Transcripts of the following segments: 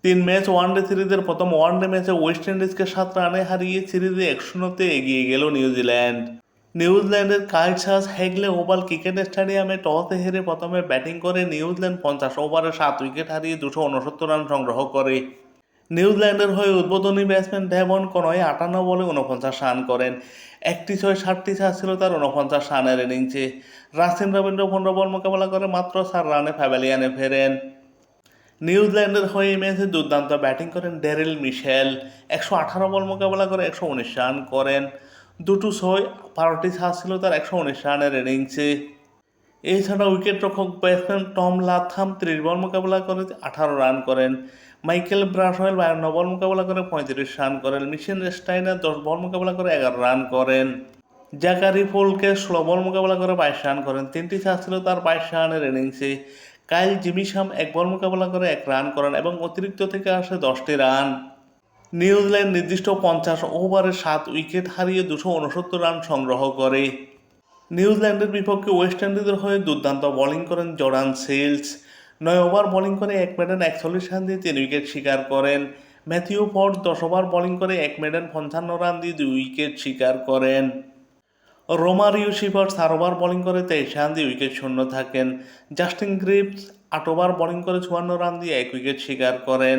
3 match one day সিরিজের প্রথম one day ম্যাচে ওয়েস্ট ইন্ডিজকে 7 রানে হারিয়ে সিরিজে 1-0-তে এগিয়ে গেল নিউজিল্যান্ড। নিউজিল্যান্ডের কাইসাস হেগলে ওভাল ক্রিকেট স্টেডিয়ামে টসে হেরে প্রথমে ব্যাটিং করে নিউজিল্যান্ড 50 ওভারে 7 উইকেট হারিয়ে 269 রান সংগ্রহ করে। নিউজিল্যান্ডের হয়ে উদ্বোধনী ব্যাটসম্যান ডেভন কনওয়ে 58 বলে 49 রান করেন। একটি 6-7টি চার ছিল তার 49 রানের ইনিংসে। রাসিন রবীন্দ্র 15 বল মোকাবেলা করে মাত্র 4 রানে প্যাভিলিয়নে ফেরেন। নিউজিল্যান্ডের হয়ে এই ম্যাচে দুর্দান্ত ব্যাটিং করেন ড্যারেল মিশেল। 118 বল মোকাবেলা করে 119 রান করেন। 2-6, 12টি চার ছিল তার 119 রানের ইনিংসে। এছাড়া উইকেটরক্ষক ব্যাটসম্যান টম লাথাম 30 বল মোকাবেলা করে 18 রান করেন। মাইকেল ব্রাসওয়েল 52 বল মোকাবেলা করে 35 রান করেন। মিশেল স্টাইনার 10 বল মোকাবেলা করে 11 রান করেন। জাকারি ফোলকে 16 বল মোকাবেলা করে 22 রান করেন। 3টি চার ছিল তার 22 রানের ইনিংসে। কাইল জিমিসাম 1 বল মোকাবেলা করে 1 রান করেন এবং অতিরিক্ত থেকে আসে 10টি রান। নিউজিল্যান্ড নির্দিষ্ট 50 ওভারে 7 উইকেট হারিয়ে 269 রান সংগ্রহ করে। নিউজিল্যান্ডের বিপক্ষে ওয়েস্ট ইন্ডিজের হয়ে দুর্দান্ত বোলিং করেন জর্ডান সিলস। 9 ওভার বোলিং করে 1 মেডেন 41 রান দিয়ে 3 উইকেট শিকার করেন। ম্যাথিউ ফোর্ড 10 ওভার বোলিং করে 1 মেডেন 55 রান দিয়ে 2 উইকেট শিকার করেন। রোমারিও শিফার্ড 4 ওভার বোলিং করে 23 রান দিয়ে উইকেট শূন্য থাকেন। জাস্টিন গ্রিভস 8 ওভার বোলিং করে 54 রান দিয়ে 1 উইকেট শিকার করেন।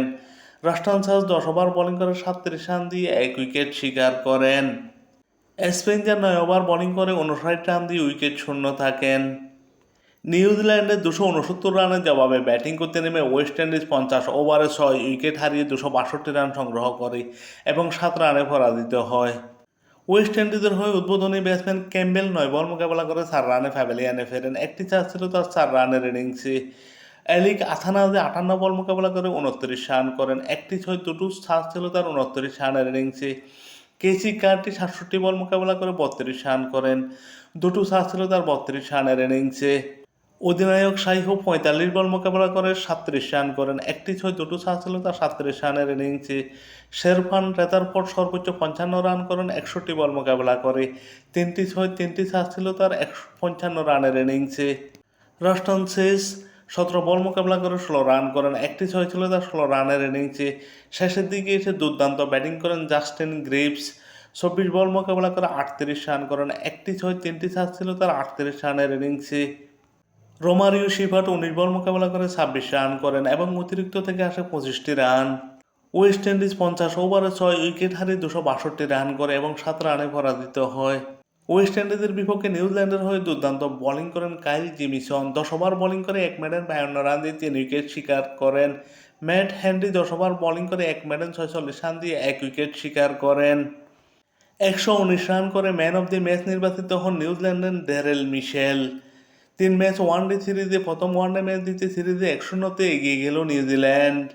রাস্টান সাজ 10 ওভার বোলিং করে 37 রান দিয়ে 1 উইকেট শিকার করেন। স্পেঞ্জার 9 ওভার বোলিং করে 59 রান দিয়ে উইকেট শূন্য থাকেন। নিউজিল্যান্ডের 269 রানের জবাবে ব্যাটিং করতে নেমে ওয়েস্ট ইন্ডিজ 50 ওভারে 6 উইকেট হারিয়ে 262 রান সংগ্রহ করে এবং 7 রানে পরাজিত হয়। ওয়েস্ট ইন্ডিজের হয়ে উদ্বোধনী ব্যাটসম্যান ক্যাম্বেল 9 বল মোকাবেলা করে 4 রানে প্যাভিলিয়নে ফেরেন। একটি চার ছিল তার 4 রানের ইনিংসে। এলিক আথানাজে 58 বল মোকাবেলা করে 29 রান করেন। একটি 6, 2টো চার ছিল তার 29 রানের ইনিংসে। কেসি কার্টি 67 বল মোকাবেলা করে 32 রান করেন। 2টো চার ছিল তার 32 রানের ইনিংসে। অধিনায়ক শাই হোপ 45 বল মোকাবেলা করে 37 রান করেন। একটি 6, 2টো চার ছিল তার 37 রানের ইনিংসে। শেরফান রেদারফোর্ড সর্বোচ্চ 55 রান করেন 61 বল মোকাবেলা করে। 3টি 6, 3টি চার ছিল তার 55 রানের ইনিংসে। রাস্টন শেষ 17 বল মোকাবেলা করে 16 রান করেন। একটি 6 ছিল তার 16 রানের ইনিংসে। শেষের দিকে এসে দুর্দান্ত ব্যাটিং করেন জাস্টিন গ্রিভস। 24 বল মোকাবেলা করে 38 রান করেন। একটি 6, 3টি চার ছিল তার 38 রানের ইনিংসে। রোমারিও শিফার্ড 19 বল মোকাবেলা করে 26 রান করেন এবং অতিরিক্ত থেকে আসে 25টি রান। ওয়েস্ট ইন্ডিজ 50 ওভারে 6 উইকেট হারিয়ে 262 রান করে এবং 7 রানে পরাজিত হয়। ওয়েস্ট ইন্ডিজের বিপক্ষে নিউজিল্যান্ডের হয়ে দুর্দান্ত বোলিং করেন কাইল জিমিসন। 10 ওভার বোলিং করে 1 মেডেন 52 রান দিয়ে 3 উইকেট শিকার করেন। ম্যাট হেনরি 10 ওভার বোলিং করে 1 মেডেন 46 রান দিয়ে 1 উইকেট শিকার করেন। 119 রান করে ম্যান অব দি ম্যাচ নির্বাচিত হন নিউজিল্যান্ডের ড্যারেল মিশেল। 3 ম্যাচ ওয়ানডে সিরিজে প্রথম ওয়ানডে ম্যাচ জিতে সিরিজে 1-0-তে এগিয়ে গেল নিউজিল্যান্ড।